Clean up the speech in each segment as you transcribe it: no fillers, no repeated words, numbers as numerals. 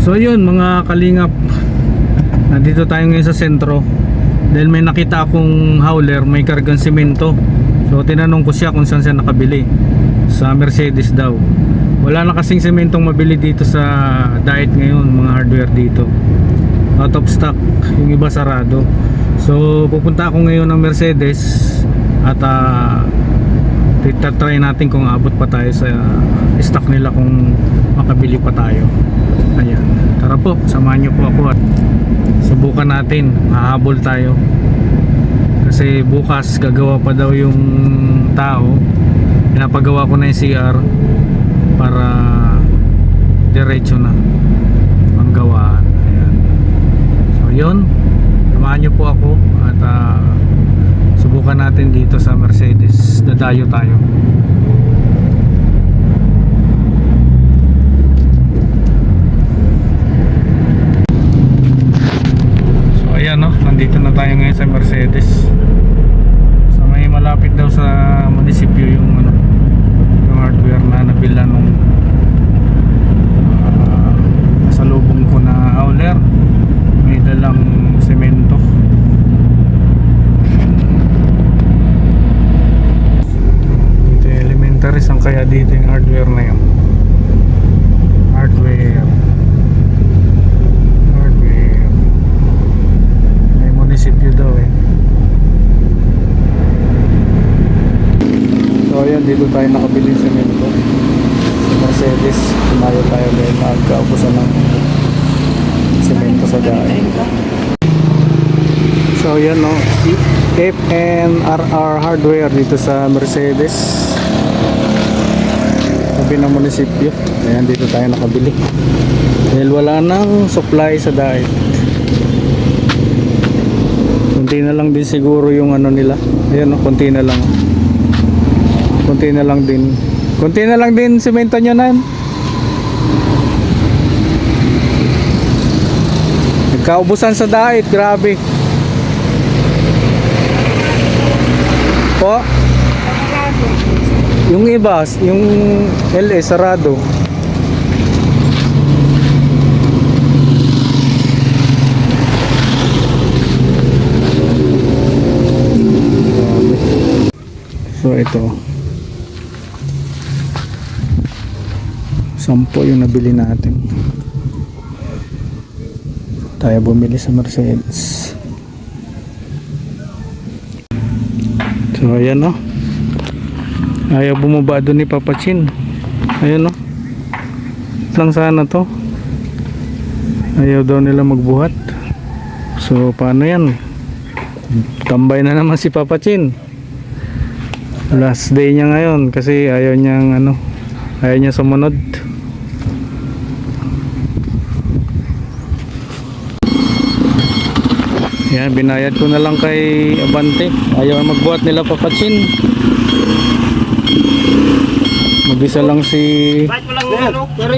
So yun mga kalingap, nandito tayo ngayon sa sentro dahil may nakita akong hauler may kargang simento. So tinanong ko siya kung saan siya nakabili. Sa Mercedes daw. Wala na kasing sementong mabili dito sa diet ngayon, mga hardware dito. Out of stock, yung iba sarado. So pupunta ako ngayon ng Mercedes at try natin kung abot pa tayo sa stock nila, kung makabili pa tayo. Ayan, tara po, samahan nyo po ako at subukan natin, hahabol tayo. Kasi bukas gagawa pa daw yung tao. Pinapagawa ko na yung CR para diretso na ang gawaan. Ayan. So yun, samahan nyo po ako at subukan natin dito sa Mercedes. Dadayo tayo. So ayan, no, nandito na tayo ngayon sa Mercedes. So may malapit daw sa munisipyo yung hardware na nabila nung nasalubong ko na hauler. May dalang semento. Dito yung elementaries, ang kaya dito yung hardware na yun. Hardware may munisipyo daw eh. So ayan, dito tayo nakabili ng semento sa Mercedes. Tumayo tayo dahil magkaubusan ng semento sa daan. So ayan, no, FNRR Hardware dito sa Mercedes, sabi ng munisipyo. Ayan, dito tayo nakabili dahil wala nang supply sa daan. Kunti na lang din siguro yung ano nila. Ayan, no, konti na lang. Konti na lang din. Konti na lang din semento nyo na. Nagkaubusan sa dait, grabe. Po? Yung iba, yung LS sarado. So ito, 10 yung nabili natin. Tayo bumili sa Mercedes. So ayan, no, ayaw bumaba doon ni Papa Chin. Ayan, no, lang sana to. Ayaw daw nila magbuhat. So paano yan? Tambay na naman si Papa Chin. Last day niya ngayon kasi ayaw niyang ayaw niya sumunod. Yan, binayad ko na lang kay Abante. Ayaw magbuhat nila Papa Chin. Mag-isa lang si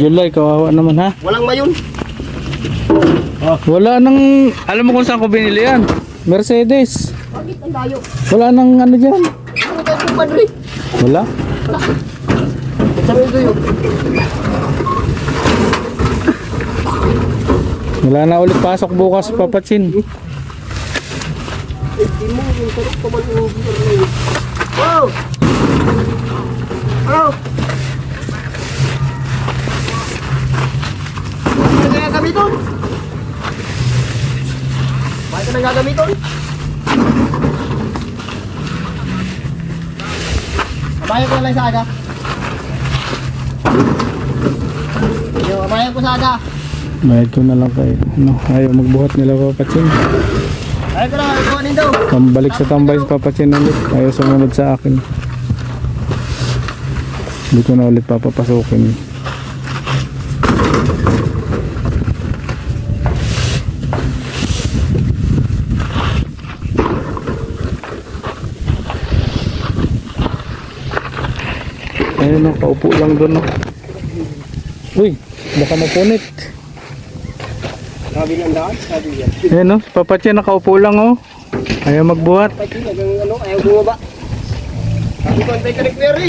July, kawawa naman ha. Walang mayon. Wala nang, alam mo kung saan ko binili yan? Mercedes. Bakit ang layo? Wala nang ano dyan. Ano tayo kumpadre? Wala. Sabi ko yun. Wala na ulit pasok bukas Papa Chin. Hindi mo yung sarap pa man yung video. Wow! Hello! Ano kaya gamiton? Bakit ka nang gagamiton? Kabayan ko na lang sa aga. Kabayan ko sa aga. Bayad ko na lang kay ayaw magbuhat nila Papa Chin. Ayaw ko na, ikawanin daw. Balik sa tambay si Papa Chin ulit. Ayaw sumunod sa akin. Hindi ko na ulit papapasukin. Ayun, no, kaupo lang doon, no. Uy, baka mapunit. Sabi ng daan, sabi yan. Ayun, no, si Papa Chin nakaupo lang, oh. Ayaw magbuhat. Pati ayaw bumaba. Sabi ko, antay ka ni Query.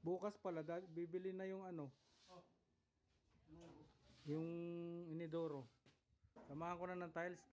Bukas pala, bibili na yung ano, yung inidoro. Samahan ko na ng tiles.